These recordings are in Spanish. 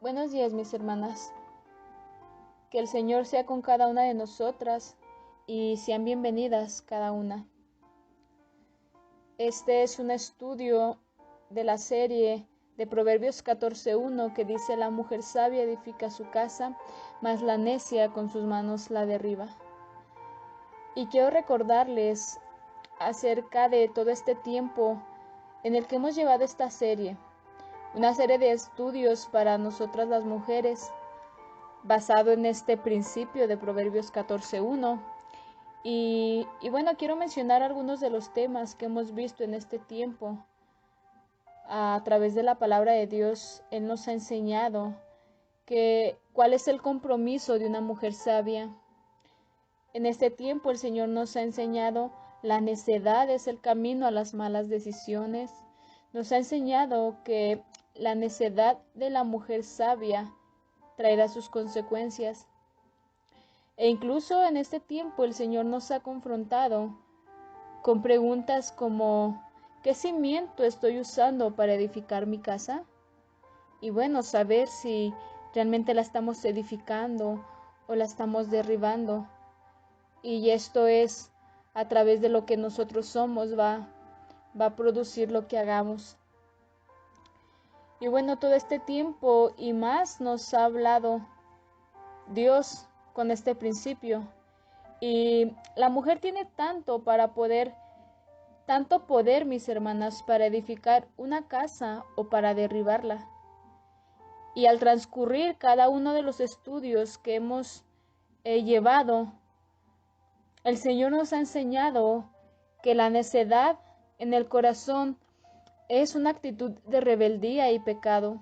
Buenos días, mis hermanas. Que el Señor sea con cada una de nosotras y sean bienvenidas cada una. Este es un estudio de la serie de Proverbios 14:1 que dice: la mujer sabia edifica su casa, mas la necia con sus manos la derriba. Y quiero recordarles acerca de todo este tiempo en el que hemos llevado esta serie, una serie de estudios para nosotras las mujeres, basado en este principio de Proverbios 14:1. Y bueno, quiero mencionar algunos de los temas que hemos visto en este tiempo. A través de la palabra de Dios, Él nos ha enseñado cuál es el compromiso de una mujer sabia. En este tiempo el Señor nos ha enseñado la necedad es el camino a las malas decisiones. Nos ha enseñado que la necedad de la mujer sabia traerá sus consecuencias. E incluso en este tiempo el Señor nos ha confrontado con preguntas como: ¿qué cimiento estoy usando para edificar mi casa? Y bueno, saber si realmente la estamos edificando o la estamos derribando. Y esto es a través de lo que nosotros somos, va a producir lo que hagamos. Y bueno, todo este tiempo y más nos ha hablado Dios con este principio. Y la mujer tiene tanto poder, mis hermanas, para edificar una casa o para derribarla. Y al transcurrir cada uno de los estudios que hemos llevado, el Señor nos ha enseñado que la necedad en el corazón es una actitud de rebeldía y pecado,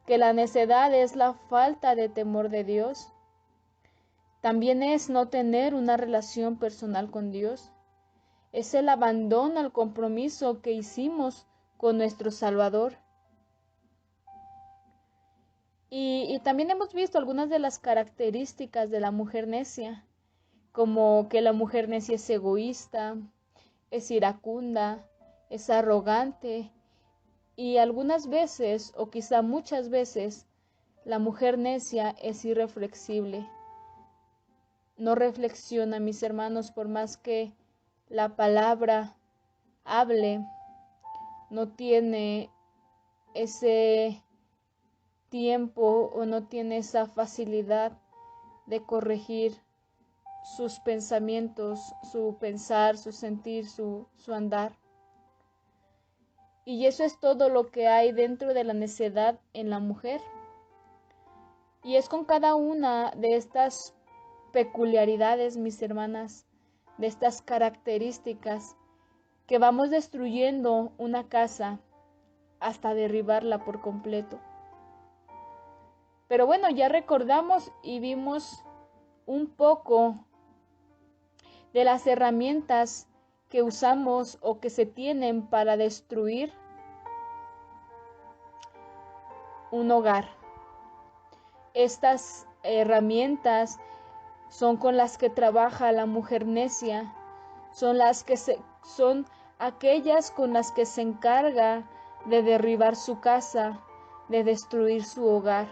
que la necedad es la falta de temor de Dios. También es no tener una relación personal con Dios. Es el abandono al compromiso que hicimos con nuestro Salvador. Y también hemos visto algunas de las características de la mujer necia, como que la mujer necia es egoísta, es iracunda, es arrogante, y algunas veces, o quizá muchas veces, la mujer necia es irreflexible. No reflexiona, mis hermanos, por más que la palabra hable, no tiene ese tiempo o no tiene esa facilidad de corregir sus pensamientos, su pensar, su sentir, su andar. Y eso es todo lo que hay dentro de la necedad en la mujer. Y es con cada una de estas peculiaridades, mis hermanas, de estas características, que vamos destruyendo una casa hasta derribarla por completo. Pero bueno, ya recordamos y vimos un poco de las herramientas que usamos o que se tienen para destruir un hogar. Estas herramientas son con las que trabaja la mujer necia, son aquellas con las que se encarga de derribar su casa, de destruir su hogar.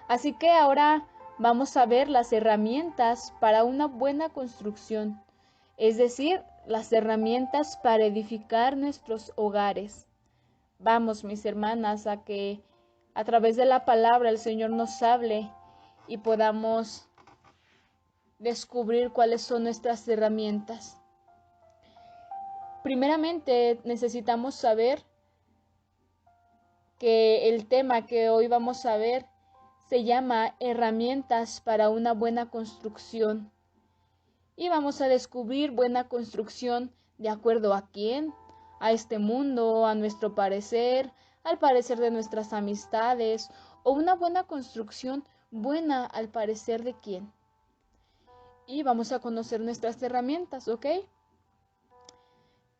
Así que ahora vamos a ver las herramientas para una buena construcción, es decir, las herramientas para edificar nuestros hogares. Vamos, mis hermanas, a que a través de la palabra el Señor nos hable y podamos descubrir cuáles son nuestras herramientas. Primeramente, necesitamos saber que el tema que hoy vamos a ver se llama herramientas para una buena construcción. Y vamos a descubrir buena construcción de acuerdo a quién, a este mundo, a nuestro parecer, al parecer de nuestras amistades, o una buena construcción buena al parecer de quién. Y vamos a conocer nuestras herramientas, ¿ok?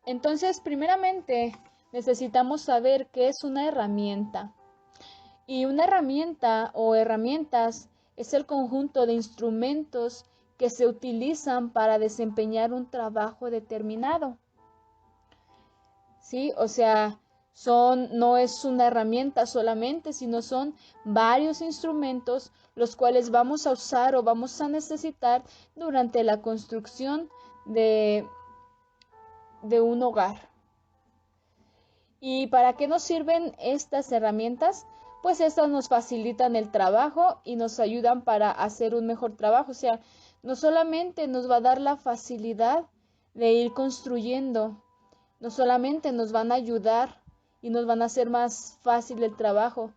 Entonces, primeramente, necesitamos saber qué es una herramienta. Y una herramienta o herramientas es el conjunto de instrumentos que se utilizan para desempeñar un trabajo determinado. ¿Sí? O sea, No es una herramienta solamente, sino son varios instrumentos los cuales vamos a usar o vamos a necesitar durante la construcción de un hogar. ¿Y para qué nos sirven estas herramientas? Pues estas nos facilitan el trabajo y nos ayudan para hacer un mejor trabajo. O sea, no solamente nos va a dar la facilidad de ir construyendo, no solamente nos van a ayudar y nos van a hacer más fácil el trabajo,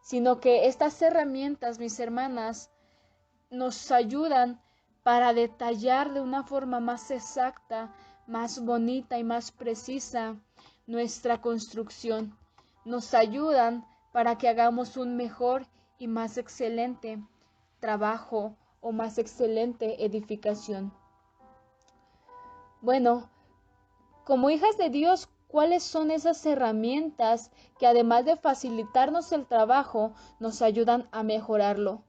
sino que estas herramientas, mis hermanas, nos ayudan para detallar de una forma más exacta, más bonita y más precisa nuestra construcción. Nos ayudan para que hagamos un mejor y más excelente trabajo o más excelente edificación. Bueno, como hijas de Dios, ¿cuáles son esas herramientas que además de facilitarnos el trabajo, nos ayudan a mejorarlo?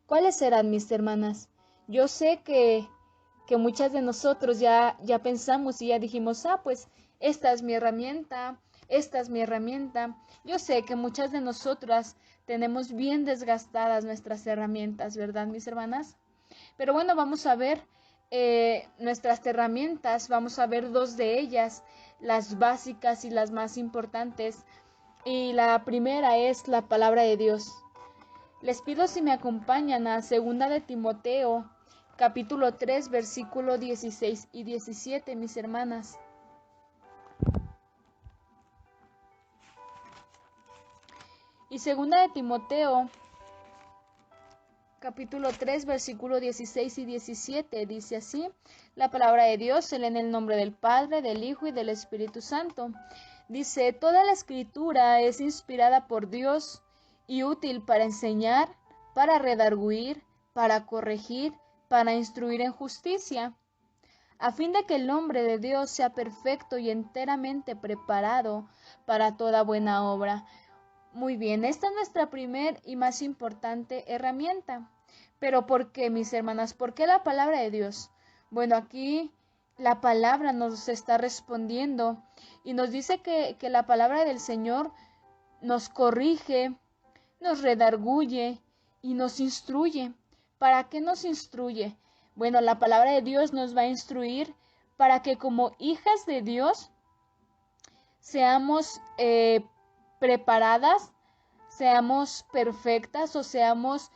¿Cuáles serán, mis hermanas? Yo sé que muchas de nosotros ya pensamos y ya dijimos, pues esta es mi herramienta, esta es mi herramienta. Yo sé que muchas de nosotras tenemos bien desgastadas nuestras herramientas, ¿verdad, mis hermanas? Pero bueno, vamos a ver nuestras herramientas, vamos a ver dos de ellas, las básicas y las más importantes. Y la primera es la palabra de Dios. Les pido si me acompañan a 2 de Timoteo, capítulo 3, versículo 16 y 17, mis hermanas. Y 2 de Timoteo, capítulo 3, versículo 16 y 17, dice así: la palabra de Dios se lee en el nombre del Padre, del Hijo y del Espíritu Santo. Dice: toda la escritura es inspirada por Dios y útil para enseñar, para redarguir, para corregir, para instruir en justicia, a fin de que el hombre de Dios sea perfecto y enteramente preparado para toda buena obra. Muy bien, esta es nuestra primer y más importante herramienta. Pero ¿por qué, mis hermanas? ¿Por qué la palabra de Dios? Bueno, aquí la palabra nos está respondiendo y nos dice que la palabra del Señor nos corrige, nos redarguye y nos instruye. ¿Para qué nos instruye? Bueno, la palabra de Dios nos va a instruir para que como hijas de Dios seamos preparadas, seamos perfectas o seamos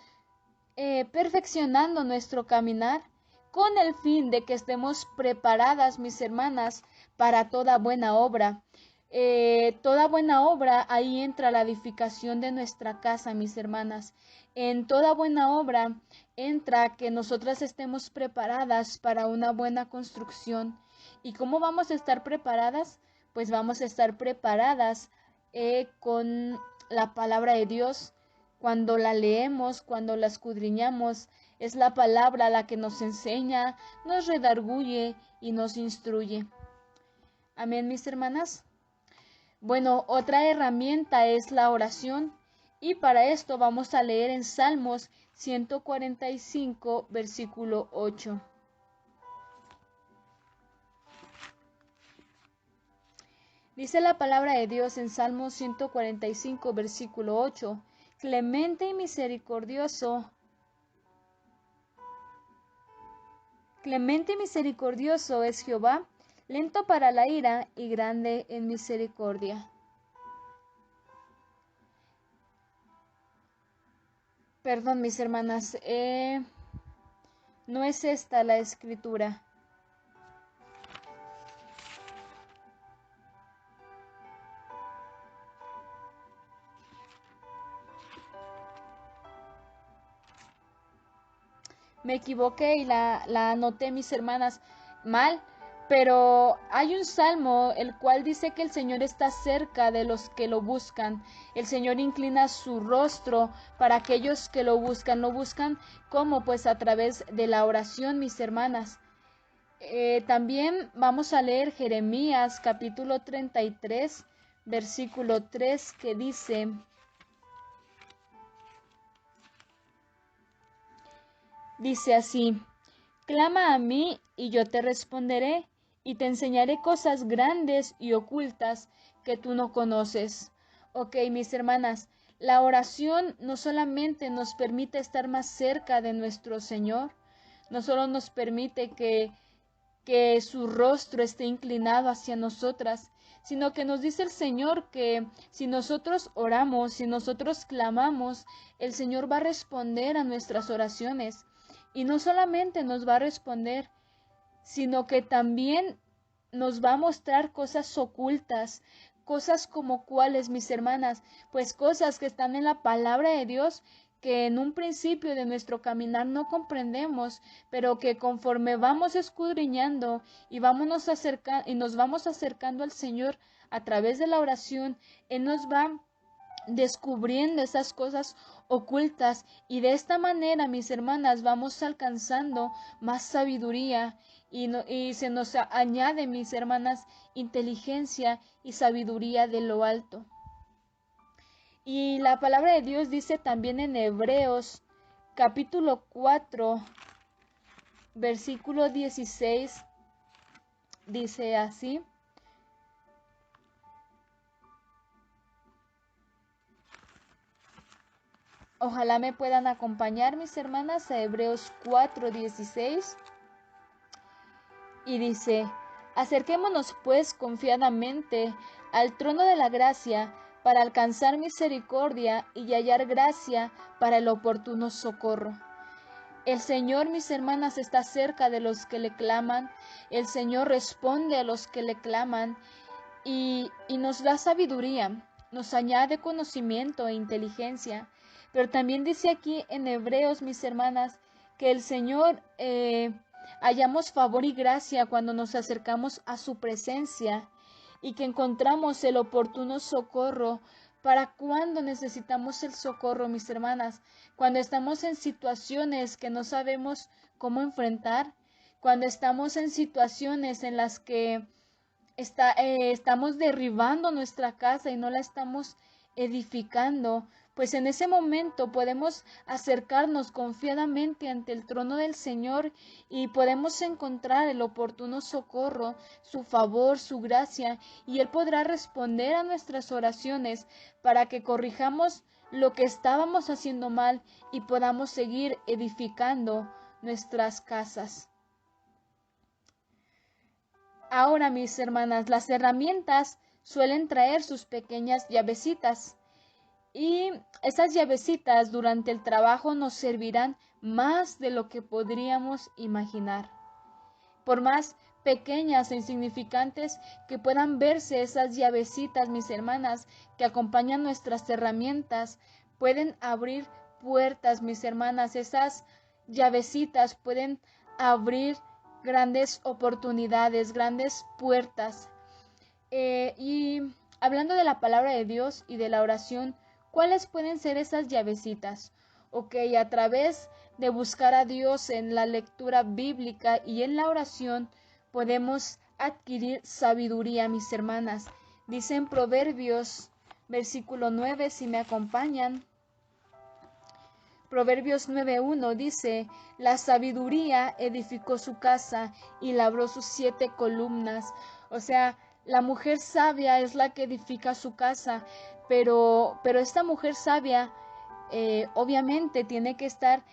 perfeccionando nuestro caminar con el fin de que estemos preparadas, mis hermanas, para toda buena obra. Toda buena obra, ahí entra la edificación de nuestra casa, mis hermanas. En toda buena obra entra que nosotras estemos preparadas para una buena construcción. ¿Y cómo vamos a estar preparadas? Pues vamos a estar preparadas con la palabra de Dios. Cuando la leemos, cuando la escudriñamos, es la palabra la que nos enseña, nos redarguye y nos instruye. Amén, mis hermanas. Bueno, otra herramienta es la oración y para esto vamos a leer en Salmos 145, versículo 8. Dice la palabra de Dios en Salmos 145, versículo 8. Clemente y misericordioso es Jehová, lento para la ira y grande en misericordia. Perdón, mis hermanas, no es esta la escritura. Me equivoqué y la anoté, mis hermanas, mal, pero hay un salmo el cual dice que el Señor está cerca de los que lo buscan. El Señor inclina su rostro para aquellos que lo buscan. Lo buscan como pues a través de la oración, mis hermanas. También vamos a leer Jeremías capítulo 33, versículo 3, que dice así: clama a mí y yo te responderé y te enseñaré cosas grandes y ocultas que tú no conoces. Ok, mis hermanas, la oración no solamente nos permite estar más cerca de nuestro Señor, no solo nos permite que su rostro esté inclinado hacia nosotras, sino que nos dice el Señor que si nosotros oramos, si nosotros clamamos, el Señor va a responder a nuestras oraciones. Y no solamente nos va a responder, sino que también nos va a mostrar cosas ocultas, cosas como cuáles, mis hermanas, pues cosas que están en la palabra de Dios que en un principio de nuestro caminar no comprendemos, pero que conforme vamos escudriñando y nos vamos acercando al Señor a través de la oración, Él nos va descubriendo esas cosas ocultas y de esta manera, mis hermanas, vamos alcanzando más sabiduría y se nos añade, mis hermanas, inteligencia y sabiduría de lo alto. Y la palabra de Dios dice también en Hebreos capítulo 4, versículo 16, dice así: ojalá me puedan acompañar, mis hermanas, a Hebreos 4:16. Y dice: acerquémonos pues confiadamente al trono de la gracia para alcanzar misericordia y hallar gracia para el oportuno socorro. El Señor, mis hermanas, está cerca de los que le claman. El Señor responde a los que le claman y nos da sabiduría, nos añade conocimiento e inteligencia. Pero también dice aquí en Hebreos, mis hermanas, que el Señor hallamos favor y gracia cuando nos acercamos a su presencia y que encontramos el oportuno socorro para cuando necesitamos el socorro, mis hermanas, cuando estamos en situaciones que no sabemos cómo enfrentar, cuando estamos en situaciones en las que estamos derribando nuestra casa y no la estamos edificando, pues en ese momento podemos acercarnos confiadamente ante el trono del Señor y podemos encontrar el oportuno socorro, su favor, su gracia, y Él podrá responder a nuestras oraciones para que corrijamos lo que estábamos haciendo mal y podamos seguir edificando nuestras casas. Ahora, mis hermanas, las herramientas suelen traer sus pequeñas llavecitas. Y esas llavecitas durante el trabajo nos servirán más de lo que podríamos imaginar. Por más pequeñas e insignificantes que puedan verse esas llavecitas, mis hermanas, que acompañan nuestras herramientas, pueden abrir puertas, mis hermanas. Esas llavecitas pueden abrir grandes oportunidades, grandes puertas. Y hablando de la palabra de Dios y de la oración, ¿cuáles pueden ser esas llavecitas? Ok, a través de buscar a Dios en la lectura bíblica y en la oración, podemos adquirir sabiduría, mis hermanas. Dice en Proverbios, versículo 9, si me acompañan. Proverbios 9:1 dice: la sabiduría edificó su casa y labró sus 7 columnas. O sea, la mujer sabia es la que edifica su casa, pero esta mujer sabia obviamente tiene que estar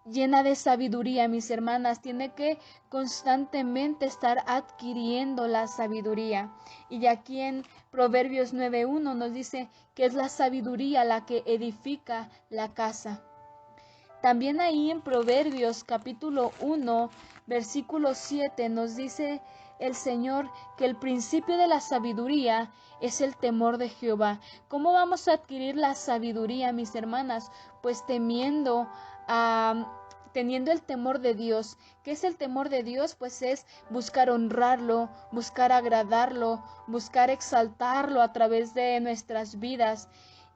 llena de sabiduría, mis hermanas, tiene que constantemente estar adquiriendo la sabiduría. Y aquí en Proverbios 9:1 nos dice que es la sabiduría la que edifica la casa. También ahí en Proverbios capítulo 1, versículo 7 nos dice el Señor que el principio de la sabiduría es el temor de Jehová. ¿Cómo vamos a adquirir la sabiduría, mis hermanas? Pues teniendo el temor de Dios. ¿Qué es el temor de Dios? Pues es buscar honrarlo, buscar agradarlo, buscar exaltarlo a través de nuestras vidas.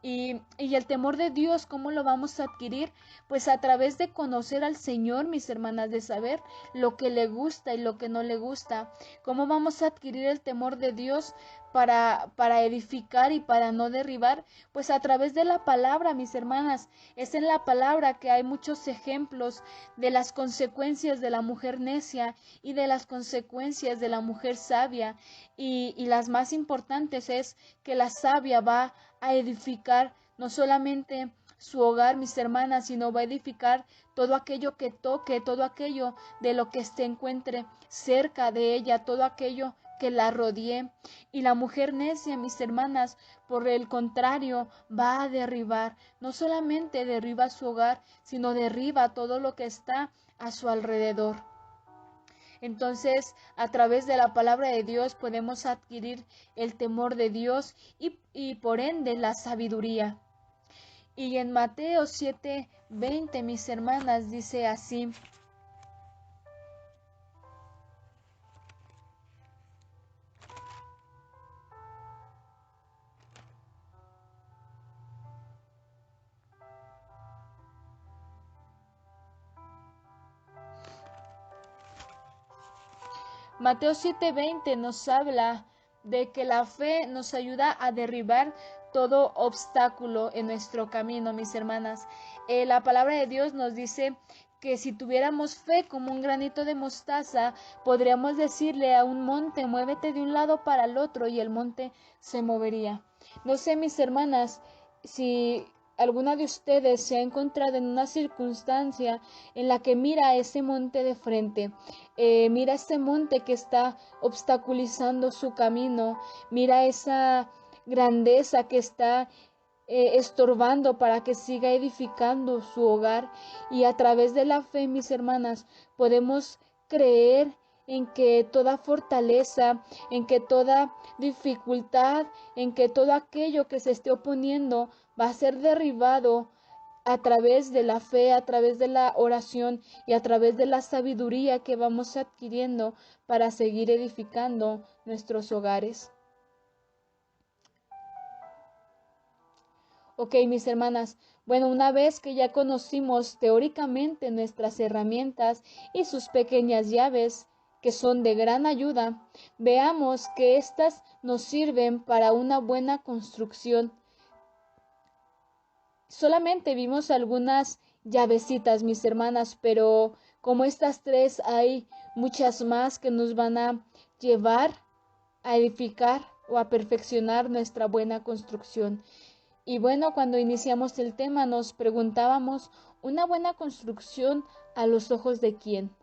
Y el temor de Dios, ¿cómo lo vamos a adquirir? Pues a través de conocer al Señor, mis hermanas, de saber lo que le gusta y lo que no le gusta. ¿Cómo vamos a adquirir el temor de Dios para edificar y para no derribar? Pues a través de la palabra, mis hermanas. Es en la palabra que hay muchos ejemplos de las consecuencias de la mujer necia y de las consecuencias de la mujer sabia. Y las más importantes es que la sabia va a edificar no solamente su hogar, mis hermanas, sino va a edificar todo aquello que toque, todo aquello de lo que se encuentre cerca de ella, todo aquello que la rodee. Y la mujer necia, mis hermanas, por el contrario, va a derribar, no solamente derriba su hogar, sino derriba todo lo que está a su alrededor. Entonces, a través de la palabra de Dios podemos adquirir el temor de Dios y por ende la sabiduría. Y en Mateo 7:20, mis hermanas, dice así: Mateo 7:20 nos habla de que la fe nos ayuda a derribar todo obstáculo en nuestro camino, mis hermanas. La palabra de Dios nos dice que si tuviéramos fe como un granito de mostaza, podríamos decirle a un monte, muévete de un lado para el otro, y el monte se movería. No sé, mis hermanas, si alguna de ustedes se ha encontrado en una circunstancia en la que mira ese monte de frente, mira ese monte que está obstaculizando su camino, mira esa grandeza que está estorbando para que siga edificando su hogar. Y a través de la fe, mis hermanas, podemos creer en que toda fortaleza, en que toda dificultad, en que todo aquello que se esté oponiendo va a ser derribado a través de la fe, a través de la oración y a través de la sabiduría que vamos adquiriendo para seguir edificando nuestros hogares. Ok, mis hermanas, bueno, una vez que ya conocimos teóricamente nuestras herramientas y sus pequeñas llaves, que son de gran ayuda, veamos que éstas nos sirven para una buena construcción. Solamente vimos algunas llavecitas, mis hermanas, pero como estas tres hay muchas más que nos van a llevar a edificar o a perfeccionar nuestra buena construcción. Y bueno, cuando iniciamos el tema nos preguntábamos, ¿una buena construcción a los ojos de quién?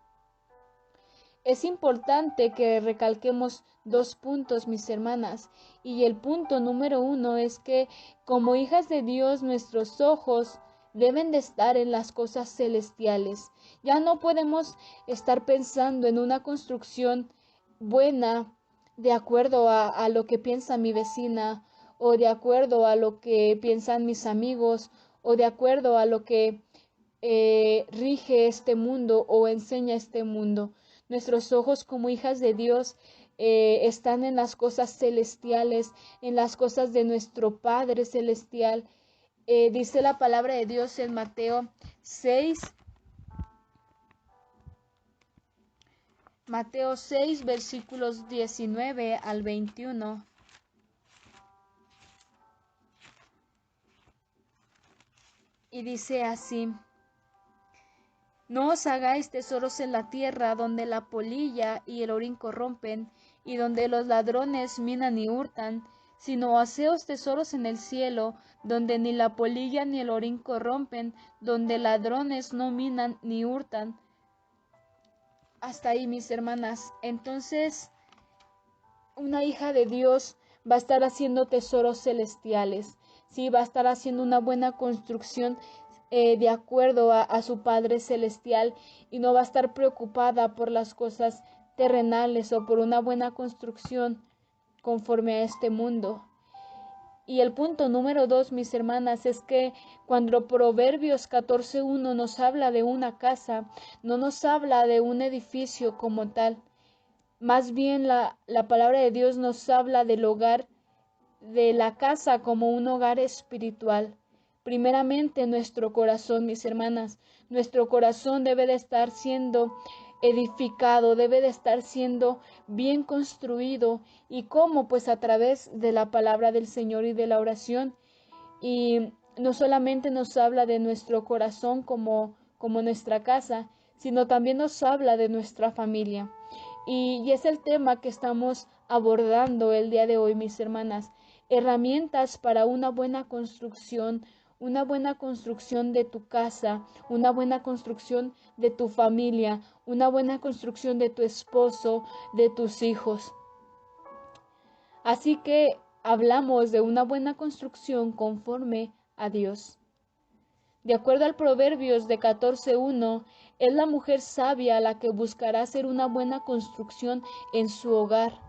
Es importante que recalquemos dos puntos, mis hermanas, y el punto número uno es que como hijas de Dios nuestros ojos deben de estar en las cosas celestiales. Ya no podemos estar pensando en una construcción buena de acuerdo a lo que piensa mi vecina, o de acuerdo a lo que piensan mis amigos, o de acuerdo a lo que rige este mundo o enseña este mundo. Nuestros ojos como hijas de Dios están en las cosas celestiales, en las cosas de nuestro Padre celestial. Dice la palabra de Dios en Mateo 6, versículos 19 al 21. Y dice así: No os hagáis tesoros en la tierra, donde la polilla y el orín corrompen, y donde los ladrones minan y hurtan, sino haceos tesoros en el cielo, donde ni la polilla ni el orín corrompen, donde ladrones no minan ni hurtan. Hasta ahí, mis hermanas. Entonces, una hija de Dios va a estar haciendo tesoros celestiales, ¿sí? Va a estar haciendo una buena construcción de acuerdo a su Padre Celestial, y no va a estar preocupada por las cosas terrenales o por una buena construcción conforme a este mundo. Y el punto número 2, mis hermanas, es que cuando Proverbios 14:1 nos habla de una casa, no nos habla de un edificio como tal. Más bien la palabra de Dios nos habla del hogar de la casa como un hogar espiritual. Primeramente nuestro corazón, mis hermanas, nuestro corazón debe de estar siendo edificado, debe de estar siendo bien construido. ¿Y cómo? Pues a través de la palabra del Señor y de la oración. Y no solamente nos habla de nuestro corazón como nuestra casa, sino también nos habla de nuestra familia. Y es el tema que estamos abordando el día de hoy, mis hermanas. Herramientas para una buena construcción de tu casa, una buena construcción de tu familia, una buena construcción de tu esposo, de tus hijos. Así que hablamos de una buena construcción conforme a Dios. De acuerdo al Proverbios de 14:1, es la mujer sabia la que buscará hacer una buena construcción en su hogar,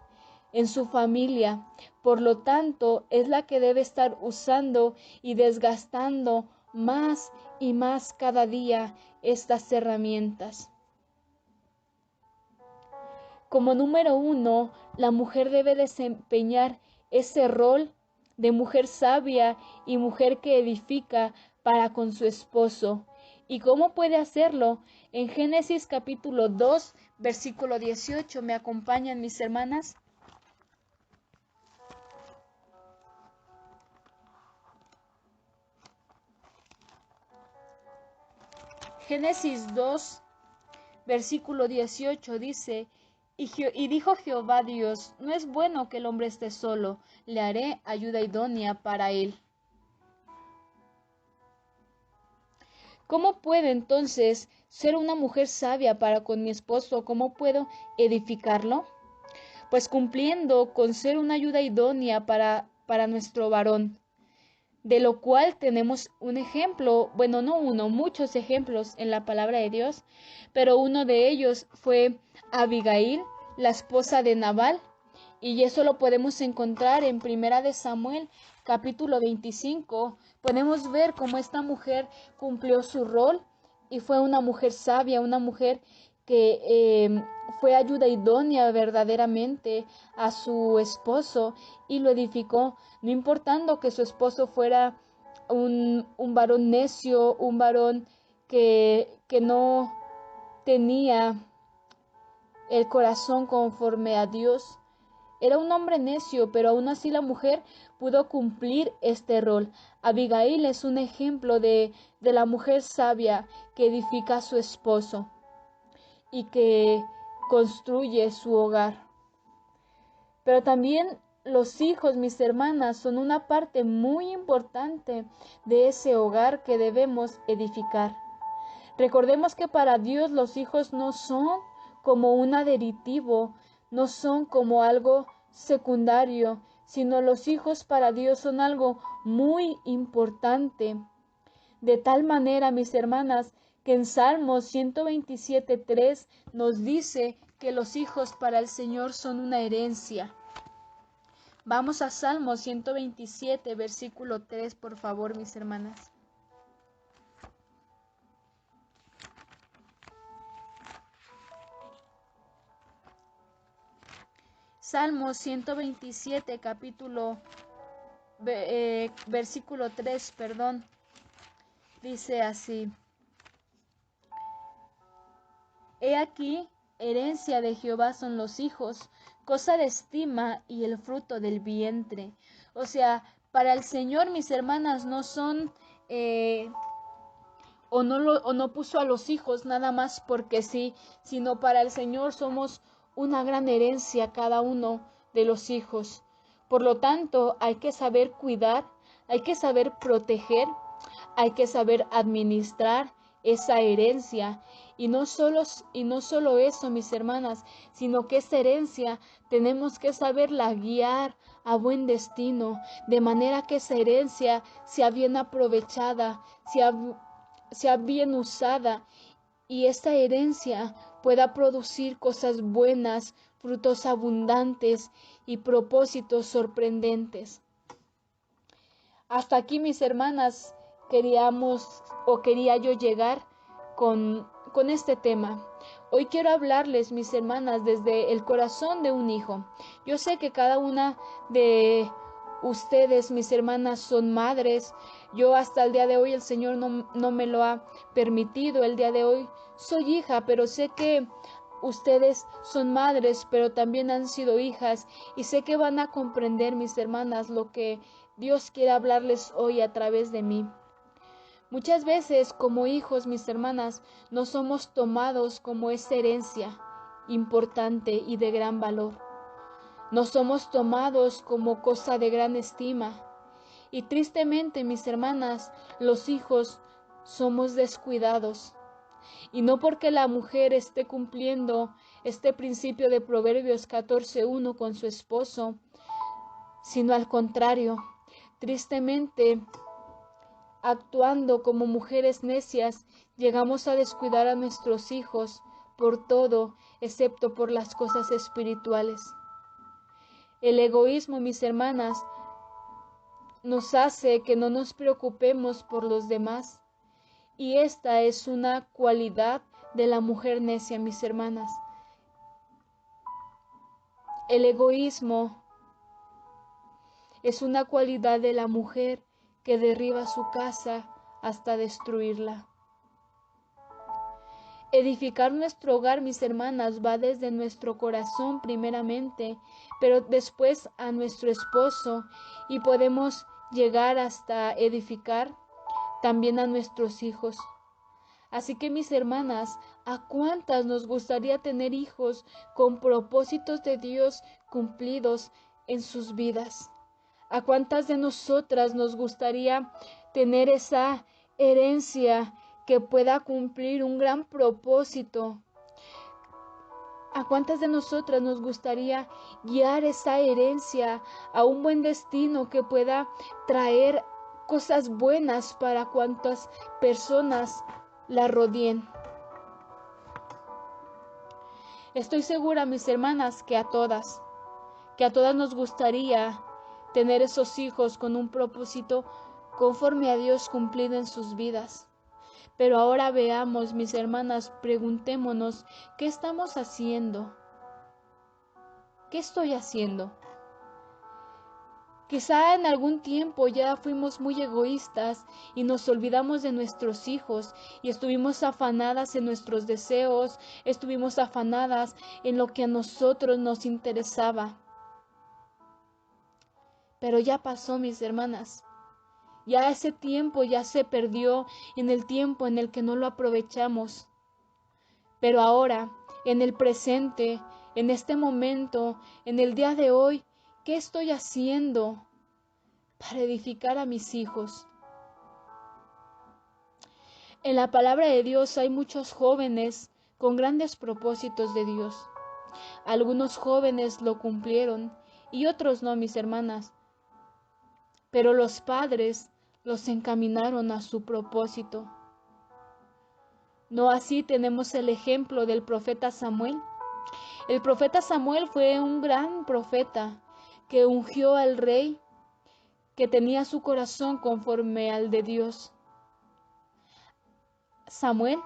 en su familia. Por lo tanto, es la que debe estar usando y desgastando más y más cada día estas herramientas. Como número 1, la mujer debe desempeñar ese rol de mujer sabia y mujer que edifica para con su esposo. ¿Y cómo puede hacerlo? En Génesis capítulo 2, versículo 18, ¿me acompañan mis hermanas? Génesis 2, versículo 18 dice, y dijo Jehová Dios, no es bueno que el hombre esté solo, le haré ayuda idónea para él. ¿Cómo puedo entonces ser una mujer sabia para con mi esposo? ¿Cómo puedo edificarlo? Pues cumpliendo con ser una ayuda idónea para nuestro varón, de lo cual tenemos un ejemplo, bueno, no uno, muchos ejemplos en la palabra de Dios, pero uno de ellos fue Abigail, la esposa de Nabal, y eso lo podemos encontrar en Primera de Samuel, capítulo 25. Podemos ver cómo esta mujer cumplió su rol y fue una mujer sabia, una mujer que fue ayuda idónea verdaderamente a su esposo y lo edificó, no importando que su esposo fuera un varón necio, un varón que no tenía el corazón conforme a Dios. Era un hombre necio, pero aún así la mujer pudo cumplir este rol. Abigail es un ejemplo de la mujer sabia que edifica a su esposo y que construye su hogar. Pero también los hijos, mis hermanas, son una parte muy importante de ese hogar que debemos edificar. Recordemos que para Dios los hijos no son como un aditivo, no son como algo secundario, sino los hijos para Dios son algo muy importante. De tal manera, mis hermanas, que en Salmos 127:3 nos dice que los hijos para el Señor son una herencia. Vamos a Salmos 127, versículo 3, por favor, mis hermanas. Salmos 127, versículo 3, perdón, dice así: He aquí, herencia de Jehová son los hijos, cosa de estima y el fruto del vientre. O sea, para el Señor, mis hermanas, no son, o no puso a los hijos nada más porque sí, sino para el Señor somos una gran herencia cada uno de los hijos. Por lo tanto, hay que saber cuidar, hay que saber proteger, hay que saber administrar esa herencia. Y no solo eso, mis hermanas, sino que esa herencia tenemos que saberla guiar a buen destino, de manera que esa herencia sea bien aprovechada, sea bien usada y esta herencia pueda producir cosas buenas, frutos abundantes y propósitos sorprendentes. Hasta aquí, mis hermanas, quería yo llegar con este tema. Hoy quiero hablarles, mis hermanas, desde el corazón de un hijo. Yo sé que cada una de Ustedes, mis hermanas, son madres. Yo hasta el día de hoy el Señor no me lo ha permitido. El día de hoy soy hija, pero sé que ustedes son madres, pero también han sido hijas. Y sé que van a comprender, mis hermanas, lo que Dios quiere hablarles hoy a través de mí. Muchas veces, como hijos, mis hermanas, no somos tomados como esa herencia importante y de gran valor. No somos tomados como cosa de gran estima. Y tristemente, mis hermanas, los hijos somos descuidados. Y no porque la mujer esté cumpliendo este principio de Proverbios 14:1 con su esposo, sino al contrario, tristemente, actuando como mujeres necias, llegamos a descuidar a nuestros hijos por todo, excepto por las cosas espirituales. El egoísmo, mis hermanas, nos hace que no nos preocupemos por los demás. Y esta es una cualidad de la mujer necia, mis hermanas. El egoísmo es una cualidad de la mujer que derriba su casa hasta destruirla. Edificar nuestro hogar, mis hermanas, va desde nuestro corazón primeramente, pero después a nuestro esposo, y podemos llegar hasta edificar también a nuestros hijos. Así que, mis hermanas, ¿a cuántas nos gustaría tener hijos con propósitos de Dios cumplidos en sus vidas? ¿A cuántas de nosotras nos gustaría tener esa herencia que pueda cumplir un gran propósito? ¿A cuántas de nosotras nos gustaría guiar esa herencia a un buen destino que pueda traer cosas buenas para cuantas personas la rodeen? Estoy segura, mis hermanas, que a todas nos gustaría tener esos hijos con un propósito conforme a Dios cumplido en sus vidas. Pero ahora veamos, mis hermanas, preguntémonos, ¿qué estamos haciendo? ¿Qué estoy haciendo? Quizá en algún tiempo ya fuimos muy egoístas y nos olvidamos de nuestros hijos y estuvimos afanadas en nuestros deseos, estuvimos afanadas en lo que a nosotros nos interesaba. Pero ya pasó, mis hermanas. Ya ese tiempo ya se perdió en el tiempo en el que no lo aprovechamos. Pero ahora, en el presente, en este momento, en el día de hoy, ¿qué estoy haciendo para edificar a mis hijos? En la palabra de Dios hay muchos jóvenes con grandes propósitos de Dios. Algunos jóvenes lo cumplieron y otros no, mis hermanas. Pero los padres los encaminaron a su propósito. No así tenemos el ejemplo del profeta Samuel. El profeta Samuel fue un gran profeta que ungió al rey que tenía su corazón conforme al de Dios. Samuel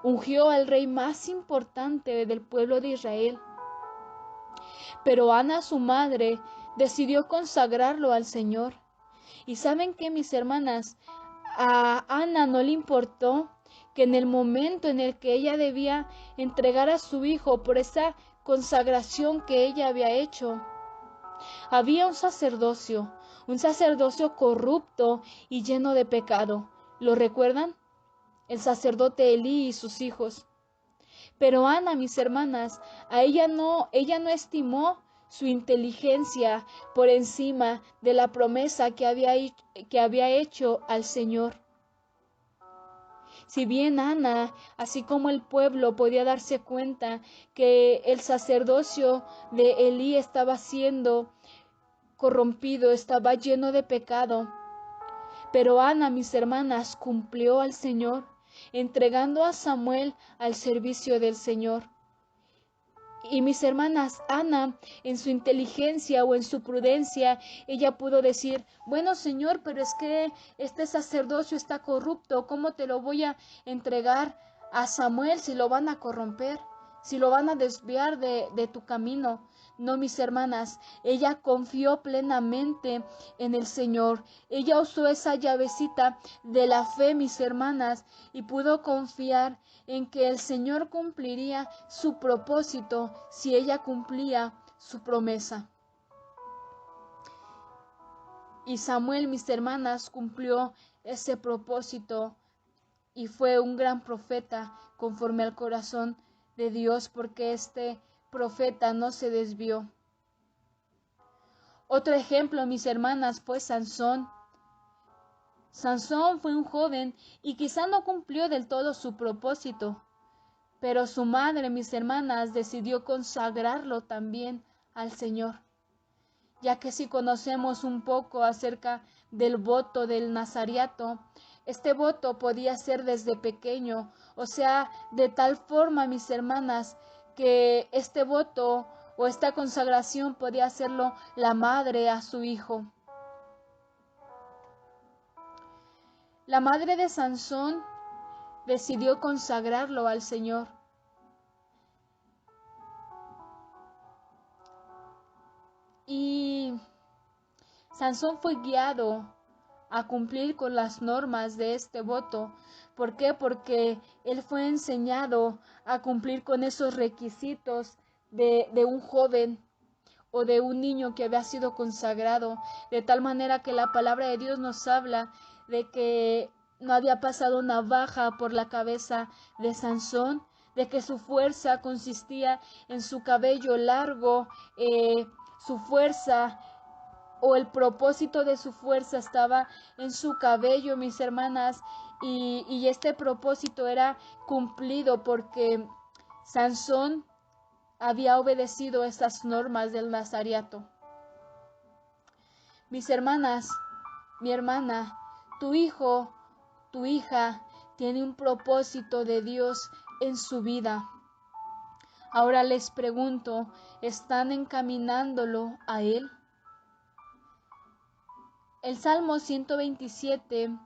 ungió al rey más importante del pueblo de Israel. Pero Ana, su madre, decidió consagrarlo al Señor. ¿Y saben qué, mis hermanas? A Ana no le importó que en el momento en el que ella debía entregar a su hijo por esa consagración que ella había hecho, había un sacerdocio corrupto y lleno de pecado. ¿Lo recuerdan? El sacerdote Elí y sus hijos. Pero Ana, mis hermanas, ella no estimó su inteligencia por encima de la promesa que había hecho al Señor. Si bien Ana, así como el pueblo, podía darse cuenta que el sacerdocio de Elí estaba siendo corrompido, estaba lleno de pecado, pero Ana, mis hermanas, cumplió al Señor, entregando a Samuel al servicio del Señor. Y mis hermanas, Ana, en su inteligencia o en su prudencia, ella pudo decir, bueno, Señor, pero es que este sacerdocio está corrupto, ¿cómo te lo voy a entregar a Samuel si lo van a corromper, si lo van a desviar de tu camino? No, mis hermanas, ella confió plenamente en el Señor. Ella usó esa llavecita de la fe, mis hermanas, y pudo confiar en que el Señor cumpliría su propósito si ella cumplía su promesa. Y Samuel, mis hermanas, cumplió ese propósito y fue un gran profeta conforme al corazón de Dios, porque este profeta no se desvió. Otro ejemplo, mis hermanas, fue Sansón. Sansón fue un joven y quizá no cumplió del todo su propósito, pero su madre, mis hermanas, decidió consagrarlo también al Señor, ya que si conocemos un poco acerca del voto del nazariato, este voto podía ser desde pequeño, o sea, de tal forma, mis hermanas, que este voto o esta consagración podía hacerlo la madre a su hijo. La madre de Sansón decidió consagrarlo al Señor. Y Sansón fue guiado a cumplir con las normas de este voto. ¿Por qué? Porque él fue enseñado a cumplir con esos requisitos de un joven o de un niño que había sido consagrado, de tal manera que la palabra de Dios nos habla de que no había pasado navaja por la cabeza de Sansón, de que su fuerza consistía en su cabello largo, su fuerza o el propósito de su fuerza estaba en su cabello, mis hermanas, y este propósito era cumplido porque Sansón había obedecido estas normas del nazariato. Mis hermanas, mi hermana, tu hijo, tu hija tiene un propósito de Dios en su vida. Ahora les pregunto, ¿están encaminándolo a Él? El Salmo 127,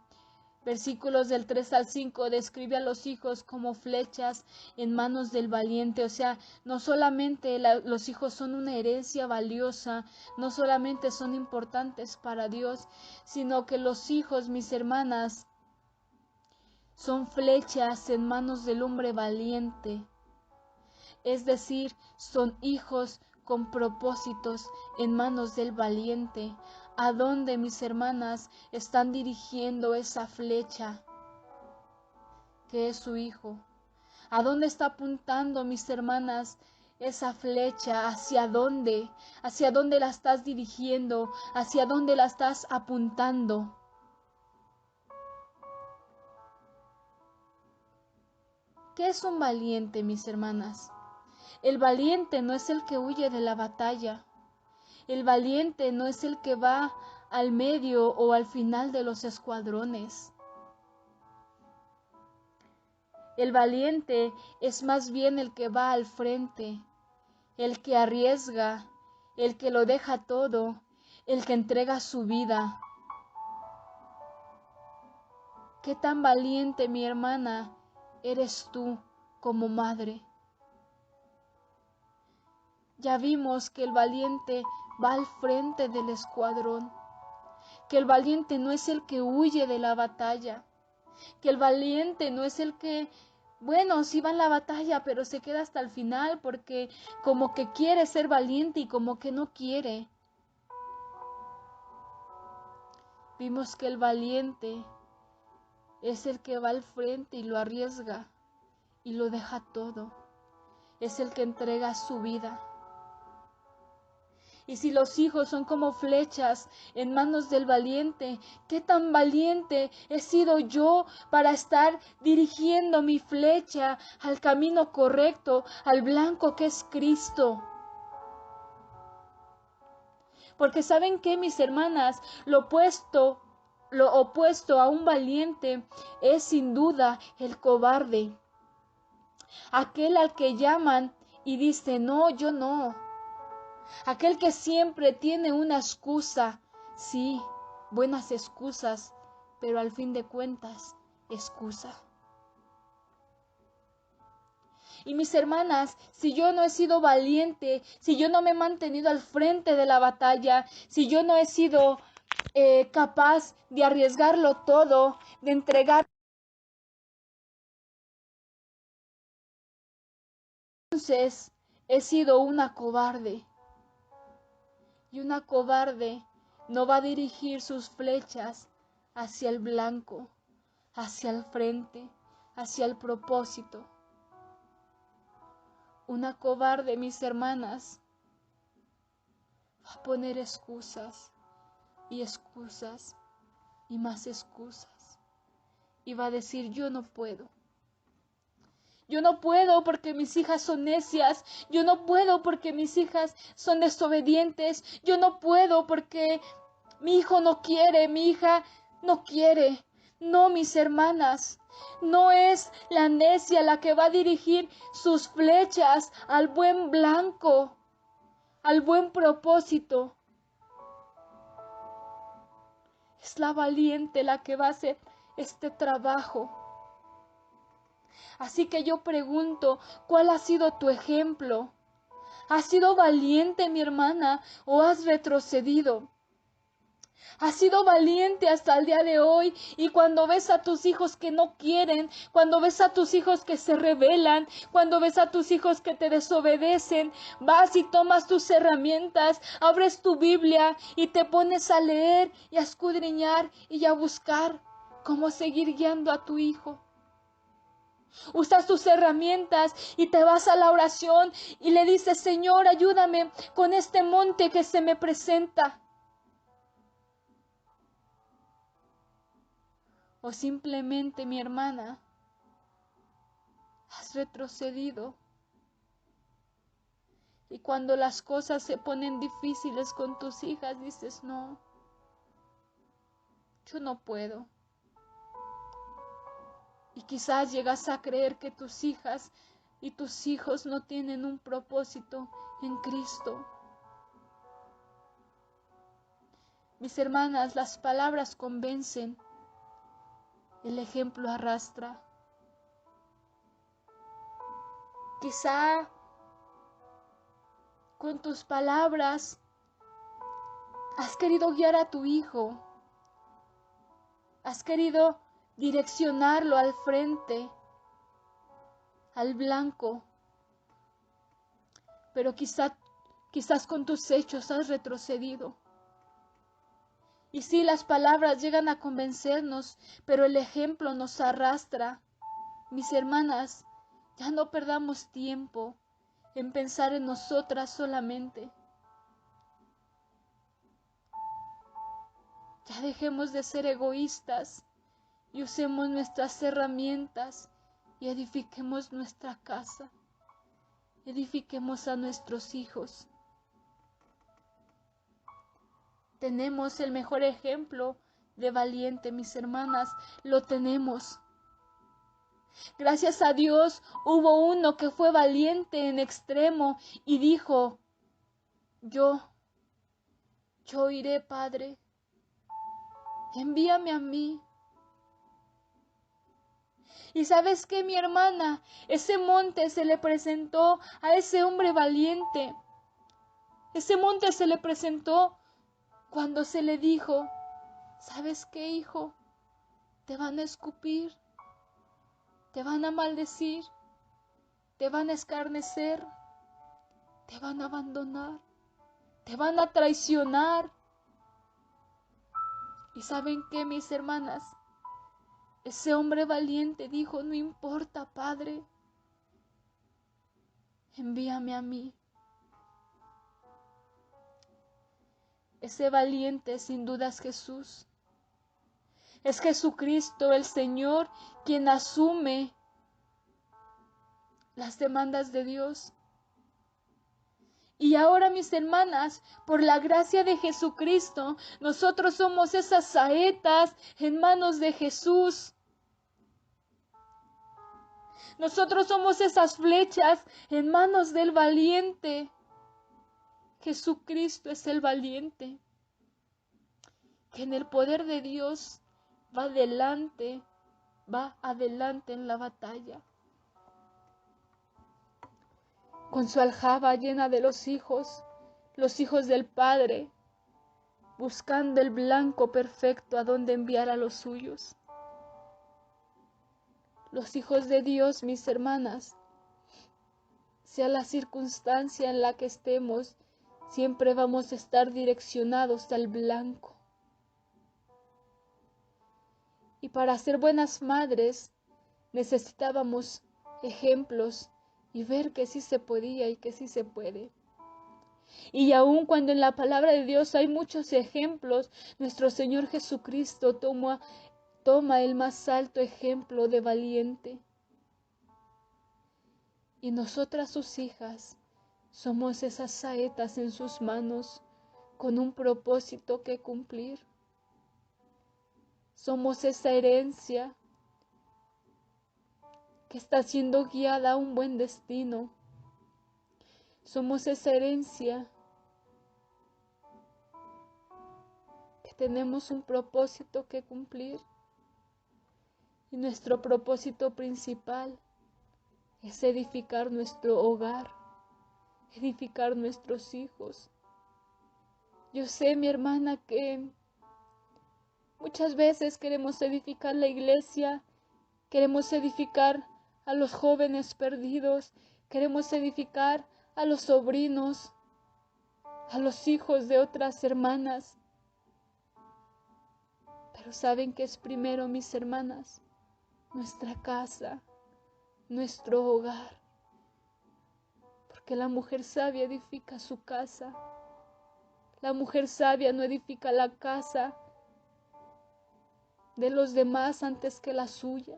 versículos del 3 al 5, describe a los hijos como flechas en manos del valiente. O sea, no solamente los hijos son una herencia valiosa, no solamente son importantes para Dios, sino que los hijos, mis hermanas, son flechas en manos del hombre valiente. Es decir, son hijos con propósitos en manos del valiente. ¿A dónde, mis hermanas, están dirigiendo esa flecha que es su hijo? ¿A dónde está apuntando, mis hermanas, esa flecha? ¿Hacia dónde? ¿Hacia dónde la estás dirigiendo? ¿Hacia dónde la estás apuntando? ¿Qué es un valiente, mis hermanas? El valiente no es el que huye de la batalla. El valiente no es el que va al medio o al final de los escuadrones. El valiente es más bien el que va al frente, el que arriesga, el que lo deja todo, el que entrega su vida. ¿Qué tan valiente, mi hermana, eres tú como madre? Ya vimos que el valiente va al frente del escuadrón, que el valiente no es el que huye de la batalla, que el valiente no es el que, bueno, sí va en la batalla, pero se queda hasta el final porque como que quiere ser valiente y como que no quiere. Vimos que el valiente es el que va al frente y lo arriesga y lo deja todo. Es el que entrega su vida. Y si los hijos son como flechas en manos del valiente, ¿qué tan valiente he sido yo para estar dirigiendo mi flecha al camino correcto, al blanco que es Cristo? Porque ¿saben qué, mis hermanas? Lo opuesto a un valiente es sin duda el cobarde. Aquel al que llaman y dice, no, yo no. Aquel que siempre tiene una excusa, sí, buenas excusas, pero al fin de cuentas, excusa. Y mis hermanas, si yo no he sido valiente, si yo no me he mantenido al frente de la batalla, si yo no he sido capaz de arriesgarlo todo, de entregar, entonces he sido una cobarde. Y una cobarde no va a dirigir sus flechas hacia el blanco, hacia el frente, hacia el propósito. Una cobarde, mis hermanas, va a poner excusas y excusas y más excusas. Y va a decir, yo no puedo. Yo no puedo porque mis hijas son necias. Yo no puedo porque mis hijas son desobedientes. Yo no puedo porque mi hijo no quiere, mi hija no quiere. No, mis hermanas, no es la necia la que va a dirigir sus flechas al buen blanco, al buen propósito. Es la valiente la que va a hacer este trabajo. Así que yo pregunto, ¿cuál ha sido tu ejemplo? ¿Has sido valiente, mi hermana, o has retrocedido? ¿Has sido valiente hasta el día de hoy? Y cuando ves a tus hijos que no quieren, cuando ves a tus hijos que se rebelan, cuando ves a tus hijos que te desobedecen, vas y tomas tus herramientas, abres tu Biblia y te pones a leer y a escudriñar y a buscar cómo seguir guiando a tu hijo. Usas tus herramientas y te vas a la oración y le dices, Señor, ayúdame con este monte que se me presenta. O simplemente, mi hermana, has retrocedido. Y cuando las cosas se ponen difíciles con tus hijas, dices, no, yo no puedo. Y quizás llegas a creer que tus hijas y tus hijos no tienen un propósito en Cristo. Mis hermanas, las palabras convencen, el ejemplo arrastra. Quizá con tus palabras has querido guiar a tu hijo, has querido direccionarlo al frente, al blanco, pero quizás con tus hechos has retrocedido. Y sí, las palabras llegan a convencernos, pero el ejemplo nos arrastra. Mis hermanas, ya no perdamos tiempo en pensar en nosotras solamente. Ya dejemos de ser egoístas y usemos nuestras herramientas y edifiquemos nuestra casa. Edifiquemos a nuestros hijos. Tenemos el mejor ejemplo de valiente, mis hermanas, lo tenemos. Gracias a Dios hubo uno que fue valiente en extremo y dijo, yo iré, Padre, envíame a mí. Y ¿sabes qué, mi hermana? Ese monte se le presentó a ese hombre valiente. Ese monte se le presentó cuando se le dijo, ¿sabes qué, hijo? Te van a escupir, te van a maldecir, te van a escarnecer, te van a abandonar, te van a traicionar. ¿Y saben qué, mis hermanas? Ese hombre valiente dijo, no importa, Padre, envíame a mí. Ese valiente sin duda es Jesús. Es Jesucristo el Señor quien asume las demandas de Dios. Y ahora, mis hermanas, por la gracia de Jesucristo, nosotros somos esas saetas en manos de Jesús. Nosotros somos esas flechas en manos del valiente. Jesucristo es el valiente, que en el poder de Dios va adelante en la batalla. con su aljaba llena de los hijos del Padre, buscando el blanco perfecto a donde enviar a los suyos. Los hijos de Dios, mis hermanas, sea la circunstancia en la que estemos, siempre vamos a estar direccionados al blanco. Y para ser buenas madres necesitábamos ejemplos y ver que sí se podía y que sí se puede. Y aun cuando en la palabra de Dios hay muchos ejemplos, nuestro Señor Jesucristo toma el más alto ejemplo de valiente. Y nosotras, sus hijas, somos esas saetas en sus manos con un propósito que cumplir. Somos esa herencia que está siendo guiada a un buen destino. Somos esa herencia que tenemos un propósito que cumplir. Y nuestro propósito principal es edificar nuestro hogar, edificar nuestros hijos. Yo sé, mi hermana, que muchas veces queremos edificar la iglesia, queremos edificar a los jóvenes perdidos, queremos edificar a los sobrinos, a los hijos de otras hermanas. Pero ¿saben qué es primero, mis hermanas? Nuestra casa, nuestro hogar. Porque la mujer sabia edifica su casa. La mujer sabia no edifica la casa de los demás antes que la suya.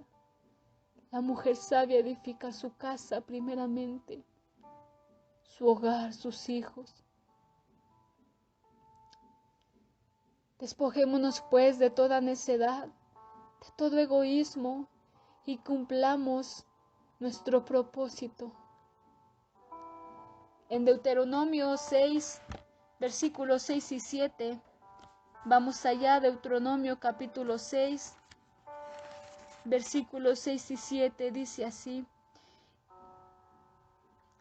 La mujer sabia edifica su casa primeramente, su hogar, sus hijos. Despojémonos pues de toda necedad, de todo egoísmo y cumplamos nuestro propósito. En Deuteronomio 6, versículos 6 y 7, vamos allá, Deuteronomio capítulo 6, versículos 6 y 7, dice así.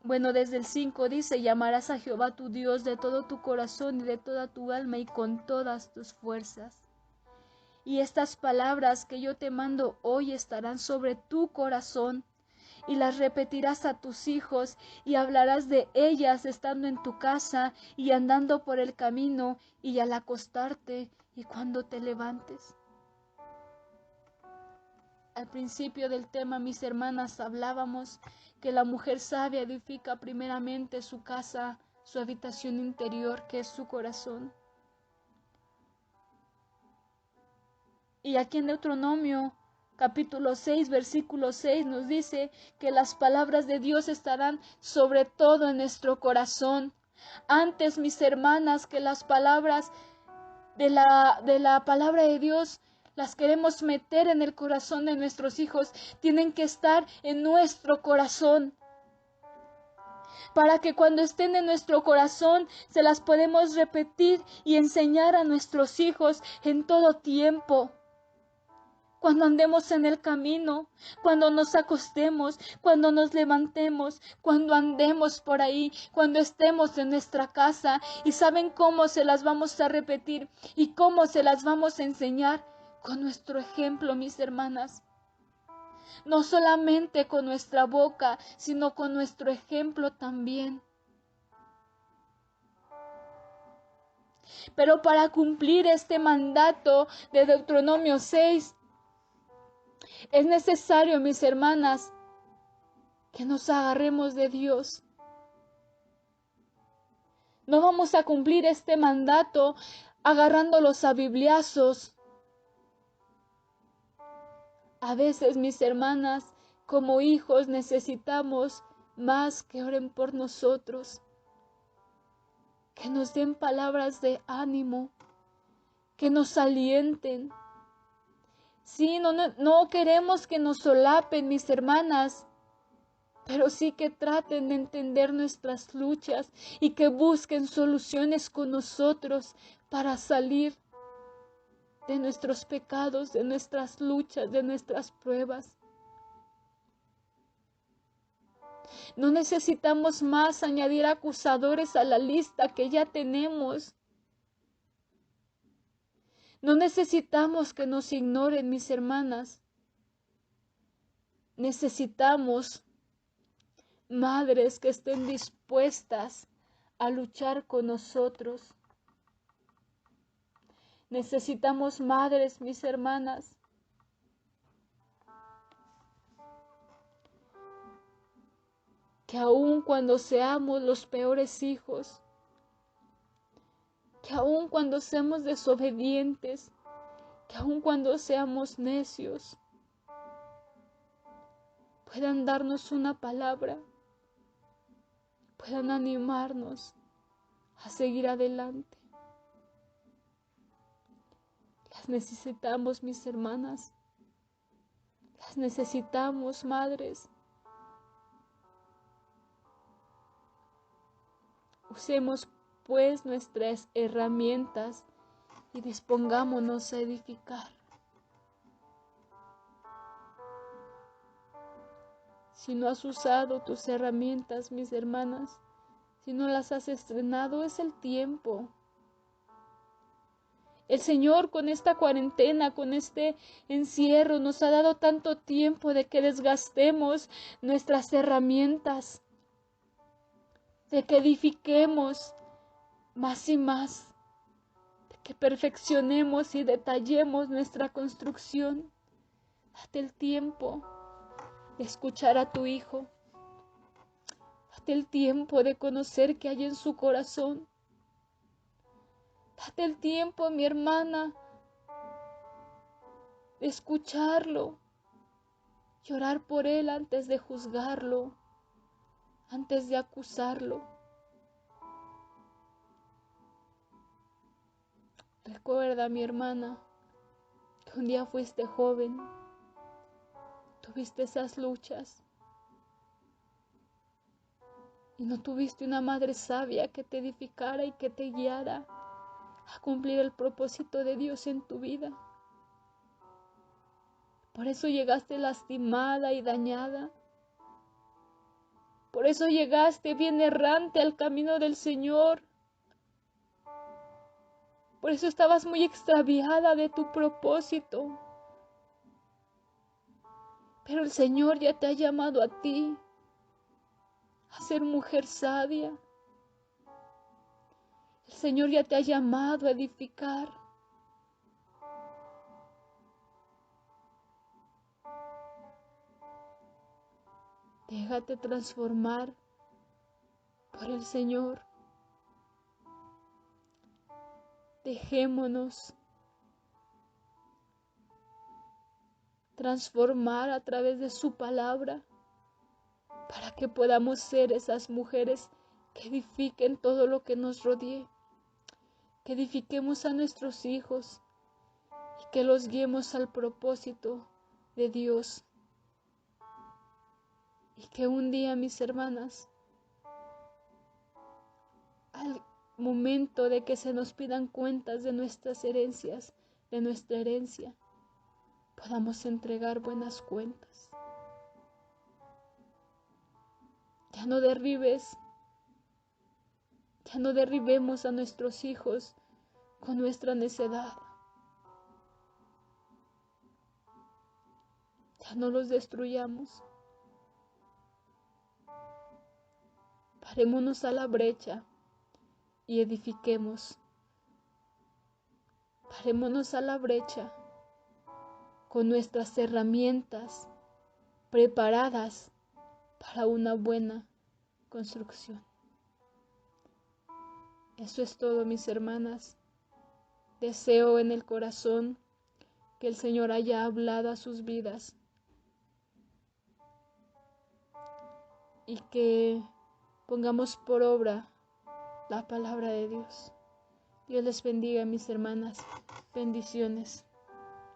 Bueno, desde el 5 dice, y amarás a Jehová tu Dios de todo tu corazón y de toda tu alma y con todas tus fuerzas. Y estas palabras que yo te mando hoy estarán sobre tu corazón, y las repetirás a tus hijos, y hablarás de ellas estando en tu casa, y andando por el camino, y al acostarte, y cuando te levantes. Al principio del tema, mis hermanas, hablábamos que la mujer sabia edifica primeramente su casa, su habitación interior, que es su corazón. Y aquí en Deuteronomio capítulo 6, versículo 6 nos dice que las palabras de Dios estarán sobre todo en nuestro corazón. Antes, mis hermanas, que las palabras de la palabra de Dios las queremos meter en el corazón de nuestros hijos, tienen que estar en nuestro corazón, para que cuando estén en nuestro corazón se las podemos repetir y enseñar a nuestros hijos en todo tiempo. Cuando andemos en el camino, cuando nos acostemos, cuando nos levantemos, cuando andemos por ahí, cuando estemos en nuestra casa. ¿Y saben cómo se las vamos a repetir y cómo se las vamos a enseñar? Con nuestro ejemplo, mis hermanas. No solamente con nuestra boca, sino con nuestro ejemplo también. Pero para cumplir este mandato de Deuteronomio 6, es necesario, mis hermanas, que nos agarremos de Dios. No vamos a cumplir este mandato agarrándolos a bibliazos. A veces, mis hermanas, como hijos necesitamos más que oren por nosotros, que nos den palabras de ánimo, que nos alienten. Sí, no queremos que nos solapen, mis hermanas, pero sí que traten de entender nuestras luchas y que busquen soluciones con nosotros para salir de nuestros pecados, de nuestras luchas, de nuestras pruebas. No necesitamos más añadir acusadores a la lista que ya tenemos. No necesitamos que nos ignoren, mis hermanas. Necesitamos madres que estén dispuestas a luchar con nosotros. Necesitamos madres, mis hermanas, que aun cuando seamos los peores hijos, que aun cuando seamos desobedientes, que aun cuando seamos necios, puedan darnos una palabra, puedan animarnos a seguir adelante. Las necesitamos, mis hermanas. Las necesitamos, madres. Usemos pues nuestras herramientas y dispongámonos a edificar. Si no has usado tus herramientas, mis hermanas, si no las has estrenado, es el tiempo. El Señor con esta cuarentena, con este encierro, nos ha dado tanto tiempo de que desgastemos nuestras herramientas, de que edifiquemos más y más, de que perfeccionemos y detallemos nuestra construcción. Date el tiempo de escuchar a tu hijo. Date el tiempo de conocer qué hay en su corazón. Date el tiempo, mi hermana, de escucharlo, llorar por él antes de juzgarlo, antes de acusarlo. Recuerda, mi hermana, que un día fuiste joven, tuviste esas luchas y no tuviste una madre sabia que te edificara y que te guiara a cumplir el propósito de Dios en tu vida. Por eso llegaste lastimada y dañada. Por eso llegaste bien errante al camino del Señor. Por eso estabas muy extraviada de tu propósito. Pero el Señor ya te ha llamado a ti a ser mujer sabia. El Señor ya te ha llamado a edificar. Déjate transformar por el Señor. Dejémonos transformar a través de su palabra para que podamos ser esas mujeres que edifiquen todo lo que nos rodee, que edifiquemos a nuestros hijos y que los guiemos al propósito de Dios. Y que un día, mis hermanas, al momento de que se nos pidan cuentas de nuestras herencias, de nuestra herencia, podamos entregar buenas cuentas. Ya no derribemos a nuestros hijos con nuestra necedad. Ya no los destruyamos. Parémonos a la brecha y edifiquemos. Parémonos a la brecha con nuestras herramientas preparadas para una buena construcción. Eso es todo, mis hermanas. Deseo en el corazón que el Señor haya hablado a sus vidas y que pongamos por obra la palabra de Dios. Dios les bendiga, mis hermanas. Bendiciones.